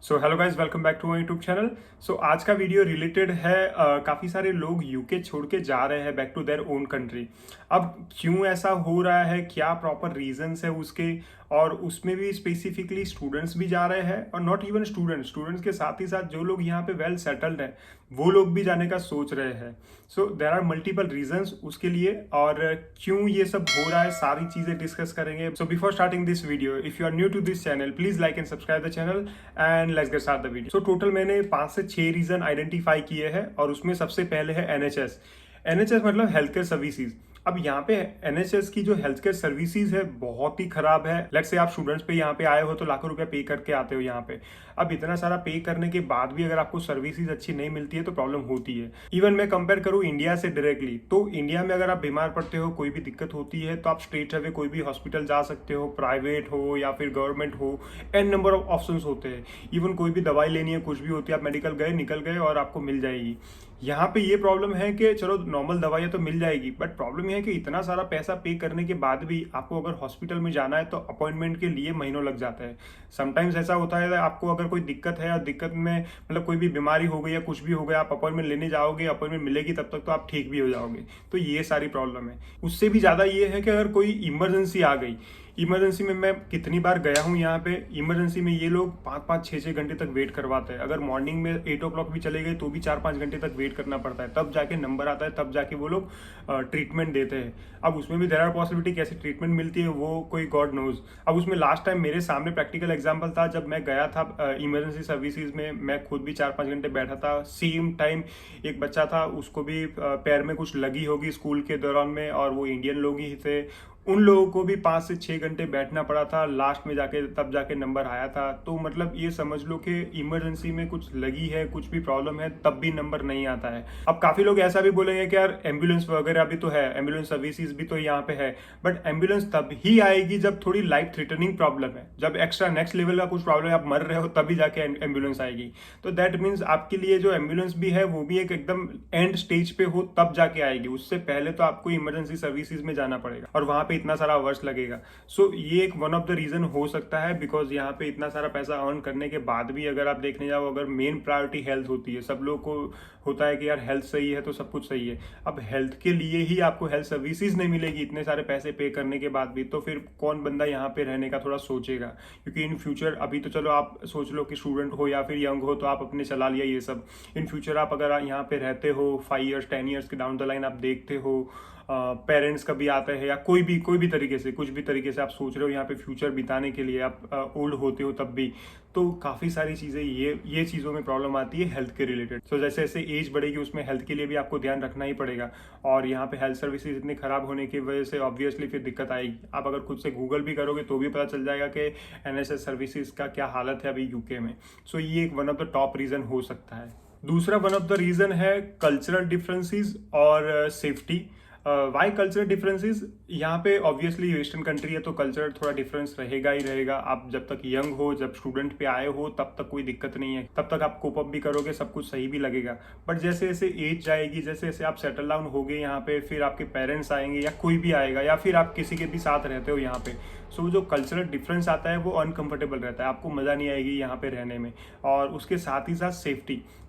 So hello guys, welcome back to my YouTube channel. So आज का video related है काफ़ी सारे लोग यूके छोड़ के जा रहे हैं back to their own country. अब क्यों ऐसा हो रहा है, क्या प्रॉपर रीजंस है उसके, और उसमें भी स्पेसिफिकली स्टूडेंट्स भी जा रहे हैं और नॉट इवन स्टूडेंट्स के साथ ही साथ जो लोग यहाँ पे वेल सेटल्ड हैं वो लोग भी जाने का सोच रहे हैं। सो देर आर मल्टीपल रीजंस उसके लिए, और क्यों ये सब हो रहा है सारी चीज़ें डिस्कस करेंगे। So before starting this video, if you are new to this channel, please like and subscribe the channel and let's get start the video. So total मैंने 5 से 6 रीजन आइडेंटिफाई किए हैं और उसमें सबसे पहले है एनएचएस। एनएचएस मतलब हेल्थ केयर सर्विसेज। अब यहाँ पे एनएचएस की जो हेल्थ केयर सर्विसेज है बहुत ही खराब है। लेट्स से आप स्टूडेंट्स पे यहाँ पे आए हो तो लाखों रुपया पे करके आते हो यहाँ पे। अब इतना सारा पे करने के बाद भी अगर आपको सर्विसेज अच्छी नहीं मिलती है तो प्रॉब्लम होती है। इवन मैं कंपेयर करूँ इंडिया से डायरेक्टली, तो इंडिया में अगर आप बीमार पड़ते हो, कोई भी दिक्कत होती है तो आप स्ट्रेट अवे कोई भी हॉस्पिटल जा सकते हो, प्राइवेट हो या फिर गवर्नमेंट हो, एन नंबर ऑफ ऑप्शंस होते हैं। इवन कोई भी दवाई लेनी है, कुछ भी होती है, आप मेडिकल गए, निकल गए और आपको मिल जाएगी। यहाँ पे ये प्रॉब्लम है कि चलो नॉर्मल दवाइयाँ तो मिल जाएगी, बट प्रॉब्लम यह है कि इतना सारा पैसा पे करने के बाद भी आपको अगर हॉस्पिटल में जाना है तो अपॉइंटमेंट के लिए महीनों लग जाता है। समटाइम्स ऐसा होता है आपको अगर कोई दिक्कत है और दिक्कत में मतलब कोई भी बीमारी हो गई या कुछ भी हो गया, आप अपॉइंटमेंट लेने जाओगे, अपॉइंटमेंट मिलेगी तब तक तो आप ठीक भी हो जाओगे। तो ये सारी प्रॉब्लम है। उससे भी ज़्यादा ये है कि अगर कोई इमरजेंसी आ गई, इमरजेंसी में मैं कितनी बार गया हूँ यहाँ पे, इमरजेंसी में ये लोग 5-5, 6-6 घंटे तक वेट करवाते हैं। अगर मॉर्निंग में 8 o'clock भी चले गए तो भी 4-5 घंटे तक वेट करना पड़ता है, तब जाके नंबर आता है, तब जाके वो लोग ट्रीटमेंट देते हैं। अब उसमें भी देयर आर पॉसिबिलिटी कैसे ट्रीटमेंट मिलती है वो कोई गॉड नोज। अब उसमें लास्ट टाइम मेरे सामने प्रैक्टिकल एग्जाम्पल था, जब मैं गया था इमरजेंसी सर्विसेज में, मैं खुद भी 4-5 घंटे बैठा था। सेम टाइम एक बच्चा था, उसको भी पैर में कुछ लगी होगी स्कूल के दौरान में, और वो इंडियन लोग ही थे। उन लोगों को भी 5 से 6 घंटे बैठना पड़ा था, लास्ट में जाके तब जाके नंबर आया था। तो मतलब ये समझ लो कि इमरजेंसी में कुछ लगी है, कुछ भी प्रॉब्लम है, तब भी नंबर नहीं आता है। अब काफी लोग ऐसा भी बोलेंगे कि यार एम्बुलेंस वगैरह भी तो है, एम्बुलेंस सर्विसेज भी तो यहाँ पे है, बट एम्बुलेंस तब ही आएगी जब थोड़ी लाइफ थ्रेटनिंग प्रॉब्लम है, जब एक्स्ट्रा नेक्स्ट लेवल का कुछ प्रॉब्लम है, आप मर रहे हो, तभी जाके एम्बुलेंस आएगी। तो दैट मीन्स आपके लिए जो एम्बुलेंस भी है वो भी एक एकदम एंड स्टेज पे हो तब जाके आएगी। उससे पहले तो आपको इमरजेंसी सर्विसेज में जाना पड़ेगा और वहां पे इतना सारा वर्ष लगेगा। सो ये एक वन ऑफ द रीजन हो सकता है, बिकॉज यहाँ पे इतना सारा पैसा अर्न करने के बाद भी अगर आप देखने जाओ, अगर मेन प्रायोरिटी हेल्थ होती है, सब लोग को होता है कि यार हेल्थ सही है तो सब कुछ सही है। अब हेल्थ के लिए ही आपको हेल्थ सर्विसेज नहीं मिलेगी इतने सारे पैसे पे करने के बाद भी, तो फिर कौन बंदा यहाँ पे रहने का थोड़ा सोचेगा। क्योंकि इन फ्यूचर, अभी तो चलो आप सोच लो कि स्टूडेंट हो या फिर यंग हो तो आप अपने चला लिया ये सब। इन फ्यूचर आप अगर यहाँ पे रहते हो 5 years 10 years के डाउन द लाइन, आप देखते हो पेरेंट्स कभी आते हैं या कोई भी तरीके से, कुछ भी तरीके से आप सोच रहे हो यहाँ पे फ्यूचर बिताने के लिए, आप ओल्ड होते हो तब भी, तो काफ़ी सारी चीज़ें ये चीज़ों में प्रॉब्लम आती है हेल्थ के रिलेटेड। सो जैसे जैसे एज बढ़ेगी उसमें हेल्थ के लिए भी आपको ध्यान रखना ही पड़ेगा, और यहाँ पे हेल्थ सर्विसेज इतने खराब होने की वजह से ऑब्वियसली फिर दिक्कत आएगी। आप अगर खुद से गूगल भी करोगे तो भी पता चल जाएगा कि एनएचएस सर्विसेज का क्या हालत है अभी यूके में। सो ये एक one of the top reason हो सकता है। दूसरा वन ऑफ द रीज़न है कल्चरल डिफरेंसेस और सेफ्टी। वाई कल्चरल डिफरेंसेस, यहाँ पे ऑब्वियसली वेस्टर्न कंट्री है तो कल्चर थोड़ा डिफरेंस रहेगा ही रहेगा। आप जब तक यंग हो, जब स्टूडेंट पे आए हो, तब तक कोई दिक्कत नहीं है, तब तक आप कोप अप भी करोगे, सब कुछ सही भी लगेगा। बट जैसे जैसे एज जाएगी, जैसे जैसे आप सेटल डाउन हो गए यहाँ पे, फिर आपके पेरेंट्स आएंगे या कोई भी आएगा, या फिर आप किसी के भी साथ रहते हो यहाँ पे, सो जो कल्चरल डिफरेंस आता है वो अनकंफर्टेबल रहता है, आपको मज़ा नहीं आएगी यहाँ पे रहने में। और उसके साथ ही साथ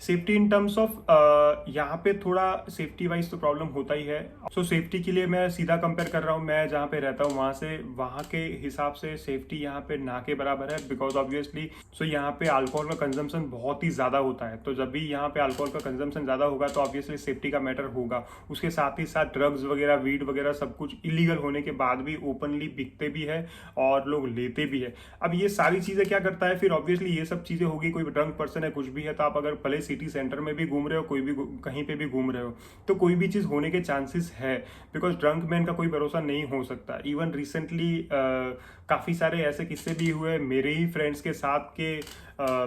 सेफ्टी इन टर्म्स ऑफ यहाँ पे थोड़ा सेफ्टी वाइज तो प्रॉब्लम होता ही है। सो सेफ्टी के लिए मैं सीधा कंपेयर कर रहा हूँ, मैं जहाँ पे रहता हूँ वहाँ से, वहाँ के हिसाब से सेफ्टी यहाँ पे ना के बराबर है, बिकॉज ऑब्वियसली सो यहाँ पे अल्कोहल का कंजम्पशन बहुत ही ज़्यादा होता है। तो जब भी यहाँ पे अल्कोहल का कंजम्पशन ज़्यादा होगा तो ऑब्वियसली सेफ्टी का मैटर होगा। उसके साथ ही साथ ड्रग्स वगैरह, वीड वगैरह सब कुछ इलीगल होने के बाद भी ओपनली बिकते भी है और लोग लेते भी है। अब ये सारी चीज़ें क्या करता है, फिर ऑब्वियसली ये सब चीज़ें होगी, कोई ड्रंक पर्सन है, कुछ भी है, तो आप अगर भले सिटी सेंटर में भी घूम रहे हो, कोई भी कहीं पे भी घूम रहे हो, तो कोई भी चीज़ होने के चांसेस है, बिकॉज ड्रंक मैन का कोई भरोसा नहीं हो सकता। इवन रिसेंटली काफ़ी सारे ऐसे किस्से भी हुए मेरे ही फ्रेंड्स के साथ के,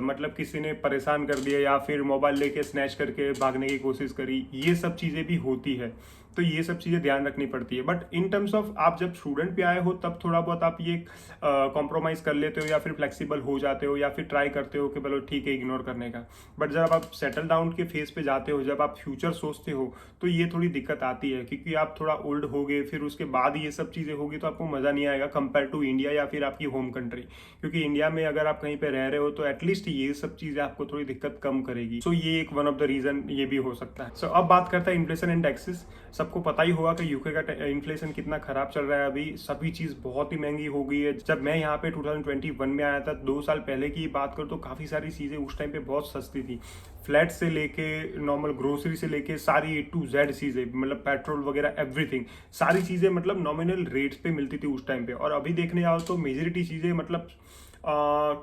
मतलब किसी ने परेशान कर दिया या फिर मोबाइल लेके स्नैच करके भागने की कोशिश करी, ये सब चीज़ें भी होती है। तो ये सब चीज़ें ध्यान रखनी पड़ती है। बट इन टर्म्स ऑफ आप जब स्टूडेंट पे आए हो तब थोड़ा बहुत आप ये कॉम्प्रोमाइज़ कर लेते हो या फिर फ्लेक्सिबल हो जाते हो या फिर ट्राई करते हो कि बोलो ठीक है इग्नोर करने का। बट जब आप सेटल डाउन के फेज पे जाते हो, जब आप फ्यूचर सोचते हो, तो ये थोड़ी दिक्कत आती है क्योंकि आप थोड़ा ओल्ड हो गए, फिर उसके बाद ये सब चीज़ें होगी तो आपको मज़ा नहीं आएगा कंपेयर टू इंडिया या फिर आपकी होम कंट्री। क्योंकि इंडिया में अगर आप कहीं पे रह रहे हो तो एटलीस्ट ये सब चीज़ें आपको थोड़ी दिक्कत कम करेगी। सो ये एक वन ऑफ द रीज़न ये भी हो सकता है। सो अब बात करते हैं इन्फ्लेशन एंड टैक्सेस। सबको पता ही होगा कि यूके का इन्फ्लेशन कितना खराब चल रहा है अभी। सभी चीज़ बहुत ही महंगी हो गई है। जब मैं यहाँ पे 2021 में आया था, 2 साल पहले की बात करूँ तो काफ़ी सारी चीज़ें उस टाइम पे बहुत सस्ती थी। फ्लैट से लेके नॉर्मल ग्रोसरी से लेके सारी A to Z चीज़ें, मतलब पेट्रोल वगैरह एवरीथिंग, सारी चीज़ें मतलब नॉमिनल रेट्स पे मिलती थी उस टाइम पे। और अभी देखने आओ तो मेजोरिटी चीज़ें मतलब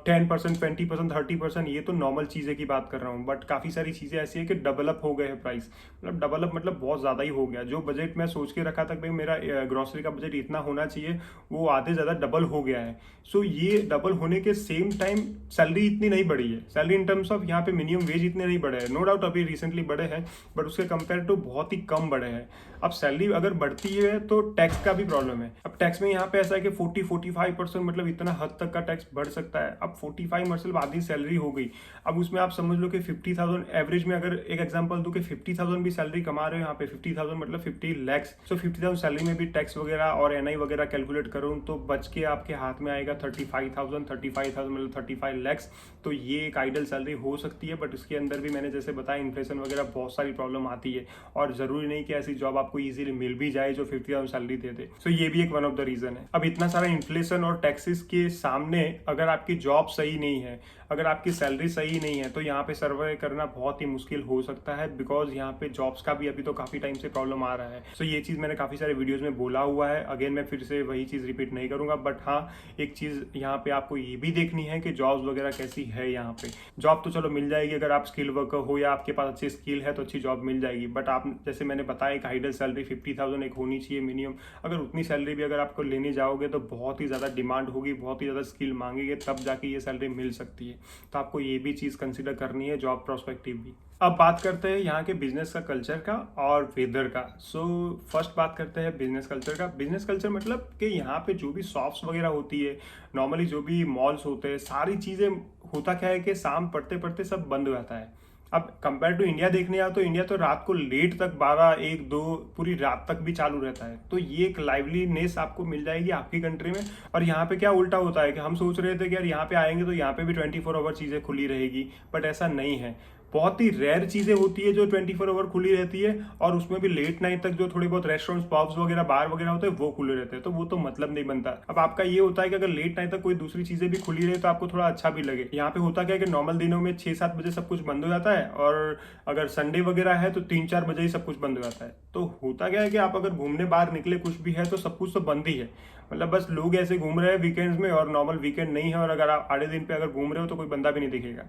10%, 20%, 30%, ये तो नॉर्मल चीज़ें की बात कर रहा हूँ। बट काफ़ी सारी चीज़ें ऐसी है कि डबलअप हो गए हैं प्राइस। मतलब डबलअप मतलब बहुत ज़्यादा ही हो गया। जो बजट मैं सोच के रखा था कि भाई मेरा ग्रोसरी का बजट इतना होना चाहिए, वो आधे ज़्यादा डबल हो गया है। सो ये डबल होने के सेम टाइम सैलरी इतनी नहीं बढ़ी है। सैलरी इन टर्म्स ऑफ यहाँ पे मिनिमम वेज इतने नहीं बढ़े हैं। नो डाउट अभी रिसेंटली बढ़े हैं, बट उसके कंपेयर टू बहुत ही कम बढ़े हैं। अब सैलरी अगर बढ़ती है तो टैक्स का भी प्रॉब्लम है। अब टैक्स में यहाँ पे ऐसा है कि 40-45% मतलब इतना हद तक का टैक्स बढ़ सकता है। अब 45 मतलब आधी सैलरी हो गई। अब उसमें आप समझ लो कि 50,000 एवरेज में, अगर एक एग्जांपल दूं कि 50,000 भी सैलरी कमा रहे हो यहाँ पे, 50,000 मतलब 50 lakhs। सो 50,000 सैलरी में भी टैक्स वगैरह और NI वगैरह कैलकुलेट करूँ तो बच के आपके हाथ में आएगा 35,000 मतलब 35 lakhs। तो ये एक आइडल सैलरी हो सकती है। बट उसके अंदर भी मैंने जैसे बताया इन्फ्लेशन वगैरह बहुत सारी प्रॉब्लम आती है, और जरूरी नहीं कि ऐसी जॉब आपको इजीली मिल भी जाए जो 50,000 सैलरी दे दे। सो ये भी एक वन ऑफ द रीजन है। अब इतना सारा इन्फ्लेशन और टैक्सेस के सामने अगर आपकी जॉब सही नहीं है, अगर आपकी सैलरी सही नहीं है, तो यहाँ पे सर्वाइव करना बहुत ही मुश्किल हो सकता है। बिकॉज यहाँ पे जॉब्स का भी अभी तो काफी टाइम से प्रॉब्लम आ रहा है। सो ये चीज मैंने काफी सारे वीडियोज में बोला हुआ है। अगेन मैं फिर से वही चीज रिपीट नहीं करूंगा। बट हाँ, एक चीज यहाँ पे आपको ये भी देखनी है कि जॉब्स वगैरह कैसी है। यहाँ पे जॉब तो चलो मिल जाएगी, अगर आप स्किल वर्कर हो या आपके पास अच्छी स्किल है तो अच्छी जॉब मिल जाएगी। बट आप जैसे मैंने बताया एक आइडल सैलरी 50,000 एक होनी चाहिए मिनिमम। अगर उतनी सैलरी भी अगर आपको लेने जाओगे तो बहुत ही ज़्यादा डिमांड होगी, बहुत ही ज़्यादा स्किल मांगेंगे, तब जाके ये सैलरी मिल सकती है। तो आपको ये भी चीज़ कंसिडर करनी है, जॉब प्रोस्पेक्टिव भी। अब बात करते हैं यहाँ के बिजनेस का कल्चर का और वेदर का। सो फर्स्ट बात करते हैं बिजनेस कल्चर का। बिजनेस कल्चर मतलब कि यहाँ पे जो भी शॉप्स वगैरह होती है, नॉर्मली जो भी मॉल्स होते हैं, सारी चीज़ें होता क्या है कि शाम पड़ते पड़ते सब बंद हो जाता है। अब कंपेयर टू इंडिया देखने आओ तो इंडिया तो रात को लेट तक 12, 1, 2 पूरी रात तक भी चालू रहता है। तो ये एक लाइवलीनेस आपको मिल जाएगी आपकी कंट्री में। और यहाँ पे क्या उल्टा होता है कि हम सोच रहे थे कि यार यहाँ पे आएंगे तो यहाँ पे भी 24 आवर चीज़ें खुली रहेगी, बट ऐसा नहीं है। बहुत ही रेयर चीज़ें होती है जो 24 आवर खुली रहती है, और उसमें भी लेट नाइट तक जो थोड़े बहुत रेस्टोरेंट्स, पब्स वगैरह, बार वगैरह होते हैं वो खुले रहते हैं। तो वो तो मतलब नहीं बनता। अब आपका ये होता है कि अगर लेट नाइट तक कोई दूसरी चीज़ें भी खुली रहे तो आपको थोड़ा अच्छा भी लगे। यहाँ पे होता क्या है कि नॉर्मल दिनों में 6-7 बजे सब कुछ बंद हो जाता है, और अगर संडे वगैरह है तो 3-4 बजे ही सब कुछ बंद हो जाता है। तो होता क्या है कि आप अगर घूमने बाहर निकले कुछ भी है तो सब कुछ तो बंद ही है। मतलब बस लोग ऐसे घूम रहे हैं वीकेंड्स में, और नॉर्मल वीकेंड नहीं है, और अगर आप आधे दिन पे अगर घूम रहे हो तो कोई बंदा भी नहीं दिखेगा।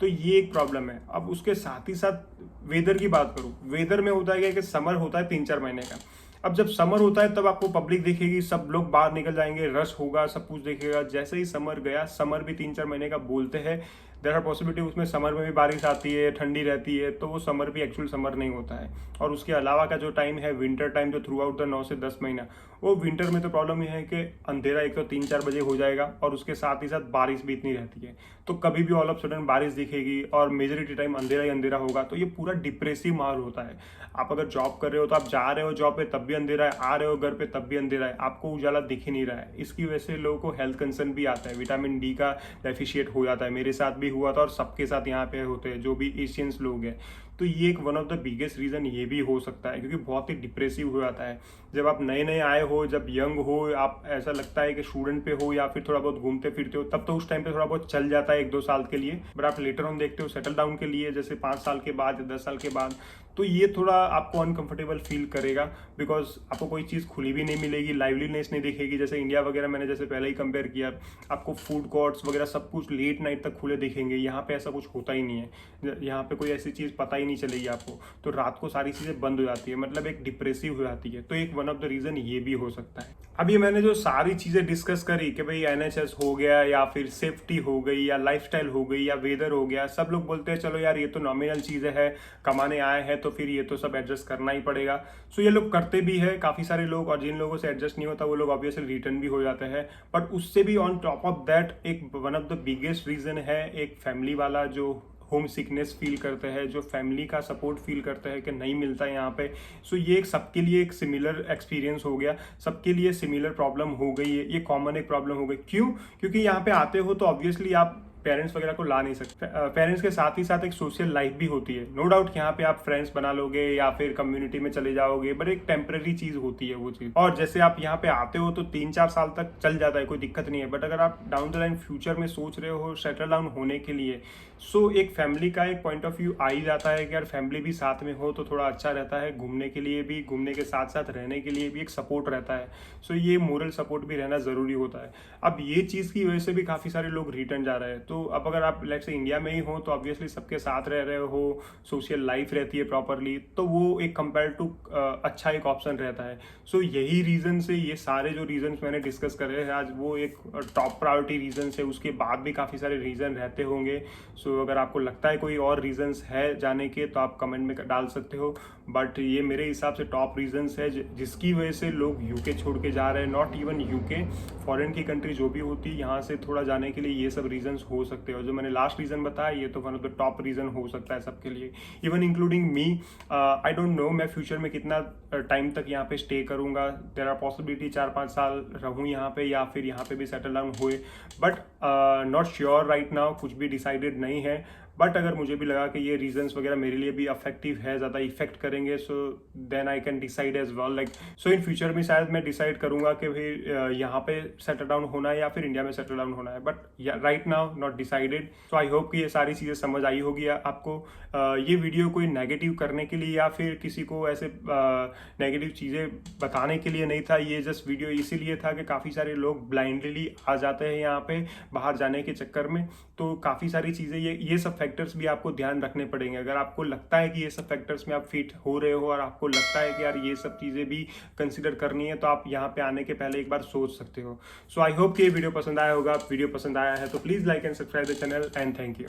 तो ये एक प्रॉब्लम है। अब उसके साथ ही साथ वेदर की बात करूँ, वेदर में होता है कि समर होता है 3-4 महीने का। अब जब समर होता है तब आपको पब्लिक दिखेगी, सब लोग बाहर निकल जाएंगे, रश होगा, सब कुछ देखेगा। जैसे ही समर गया, समर भी 3-4 महीने का बोलते हैं, देयर आर पॉसिबिलिटी उसमें समर में भी बारिश आती है, ठंडी रहती है, तो वो समर भी एक्चुअल समर नहीं होता है। और उसके अलावा का जो टाइम है विंटर टाइम, जो थ्रू आउट द 9 से 10 महीना, वो विंटर में तो प्रॉब्लम ये है कि अंधेरा एक तो 3-4 बजे हो जाएगा, और उसके साथ ही साथ बारिश भी इतनी रहती है। तो कभी भी ऑल ऑफ सडन बारिश दिखेगी और मेजोरिटी टाइम अंधेरा ही अंधेरा होगा। तो ये पूरा डिप्रेसिव माहौल होता है। आप अगर जॉब कर रहे हो तो आप जा रहे हो जॉब पे तब भी अंधेरा है, आ रहे हो घर पे तब भी अंधेरा है, आपको उजाला दिख ही नहीं रहा है। इसकी वजह से लोगों को हेल्थ कंसर्न भी आता है, विटामिन डी का डेफिशिएट हो जाता है। मेरे साथ भी हुआ था, और सबके साथ यहाँ पे होते हैं जो भी एशियंस लोग हैं। तो ये एक one of the biggest reason ये भी हो सकता है, क्योंकि बहुत ही डिप्रेसिव हो जाता है। जब आप नए नए आए हो, जब यंग हो, आप ऐसा लगता है कि स्टूडेंट पे हो या फिर थोड़ा बहुत घूमते फिरते हो, तब तो उस टाइम पे थोड़ा बहुत चल जाता है 1-2 साल के लिए। बट आप लेटर ऑन देखते हो सेटल डाउन के लिए, जैसे 5 साल के बाद या 10 साल के बाद, तो ये थोड़ा आपको अनकंफर्टेबल फील करेगा। बिकॉज आपको कोई चीज़ खुली भी नहीं मिलेगी, लाइवलीनेस नहीं दिखेगी। जैसे इंडिया वगैरह मैंने जैसे पहले ही कंपेयर किया, आपको फूड कोर्ट्स वगैरह सब कुछ लेट नाइट तक खुले दिखेंगे। यहाँ पे ऐसा कुछ होता ही नहीं है। यहाँ पे कोई ऐसी चीज़ पता ही नहीं चलेगी आपको, तो रात को सारी चीज़ें बंद हो जाती है, मतलब एक डिप्रेसिव हो जाती है। तो एक वन ऑफ द रीज़न ये भी हो सकता है। अब ये मैंने जो सारी चीज़ें डिस्कस करी कि भाई एनएचएस हो गया या फिर सेफ्टी हो गई या लाइफस्टाइल हो गई या वेदर हो गया, सब लोग बोलते हैं चलो यार ये तो नॉमिनल चीज़ें हैं, कमाने आए हैं तो फिर ये तो सब एडजस्ट करना ही पड़ेगा। सो ये लोग करते भी है काफ़ी सारे लोग, और जिन लोगों से एडजस्ट नहीं होता वो लोग ऑब्वियसली रिटर्न भी हो जाते हैं। बट उससे भी ऑन टॉप ऑफ दैट एक one of the biggest reason है एक फैमिली वाला जो होम सिकनेस फील करते हैं, जो फैमिली का सपोर्ट फील करते हैं कि नहीं मिलता है यहाँ पे। सो ये एक सबके लिए एक सिमिलर एक्सपीरियंस हो गया, सबके लिए सिमिलर प्रॉब्लम हो गई है, ये कॉमन एक प्रॉब्लम हो गई। क्यों? क्योंकि यहाँ पे आते हो तो ऑब्वियसली आप पेरेंट्स वगैरह को ला नहीं सकते। पेरेंट्स के साथ ही साथ एक सोशल लाइफ भी होती है। नो डाउट यहाँ पे आप फ्रेंड्स बना लोगे या फिर कम्युनिटी में चले जाओगे, बट एक टेम्पररी चीज होती है वो चीज। और जैसे आप यहाँ पे आते हो तो 3-4 साल तक चल जाता है, कोई दिक्कत नहीं है। बट अगर आप डाउन द लाइन फ्यूचर में सोच रहे हो सेटल डाउन होने के लिए, सो एक फैमिली का एक पॉइंट ऑफ व्यू आ ही जाता है कि यार फैमिली भी साथ में हो तो थोड़ा अच्छा रहता है, घूमने के लिए भी, घूमने के साथ साथ रहने के लिए भी एक सपोर्ट रहता है। सो ये मोरल सपोर्ट भी रहना ज़रूरी होता है। अब ये चीज़ की वजह से भी काफ़ी सारे लोग रिटर्न जा रहे हैं। तो अब अगर आप लेट्स से इंडिया में ही हो तो ऑब्वियसली सबके साथ रह रहे हो, सोशल लाइफ रहती है प्रॉपरली, तो वो एक कंपेयर टू अच्छा एक ऑप्शन रहता है। सो यही रीज़न से ये सारे जो रीजंस मैंने डिस्कस करे हैं आज, वो एक टॉप प्रायोरिटी रीजन है। उसके बाद भी काफ़ी सारे रीज़न रहते होंगे। सो अगर आपको लगता है कोई और रीजंस है जाने के तो आप कमेंट में डाल सकते हो। बट ये मेरे हिसाब से टॉप रीजंस है जिसकी वजह से लोग यूके छोड़ के जा रहे हैं। नॉट इवन यूके, फॉरेन की कंट्री जो भी होती है, यहाँ से थोड़ा जाने के लिए ये सब रीजंस हो सकते हैं। और जो मैंने लास्ट रीजन बताया ये तो one of the top reason हो सकता है सबके लिए, even including me. I don't know मैं फ्यूचर में कितना टाइम तक यहाँ पे स्टे करूँगा। देयर आर पॉसिबिलिटी 4-5 साल रहूँ यहाँ पे या फिर यहाँ पे भी सेटल डाउन हुए, but not sure right now, कुछ भी डिसाइडेड नहीं है। बट अगर मुझे भी लगा कि ये रीजंस वगैरह मेरे लिए भी अफेक्टिव है, ज़्यादा इफेक्ट करेंगे, so then I can decide as well. Like so in future में शायद मैं डिसाइड करूंगा कि भाई यहाँ पे सेटल डाउन होना है या फिर इंडिया में सेटल डाउन होना है। But right now not decided. So I hope कि ये सारी चीज़ें समझ आई होगी आपको। ये वीडियो कोई नेगेटिव करने के लिए या फिर किसी को ऐसे नेगेटिव चीज़ें बताने के लिए नहीं था। ये जस्ट वीडियो इसीलिए था कि काफ़ी सारे लोग ब्लाइंडली आ जाते हैं यहाँ पे बाहर जाने के चक्कर में। तो काफ़ी सारी चीज़ें ये सब फैक्टर्स भी आपको ध्यान रखने पड़ेंगे। अगर आपको लगता है कि ये सब फैक्टर्स में आप फिट हो रहे हो और आपको लगता है कि यार ये सब चीज़ें भी कंसिडर करनी है, तो आप यहाँ पे आने के पहले एक बार सोच सकते हो। सो आई होप कि ये वीडियो पसंद आया होगा। वीडियो पसंद आया है तो please like and subscribe the channel and thank you.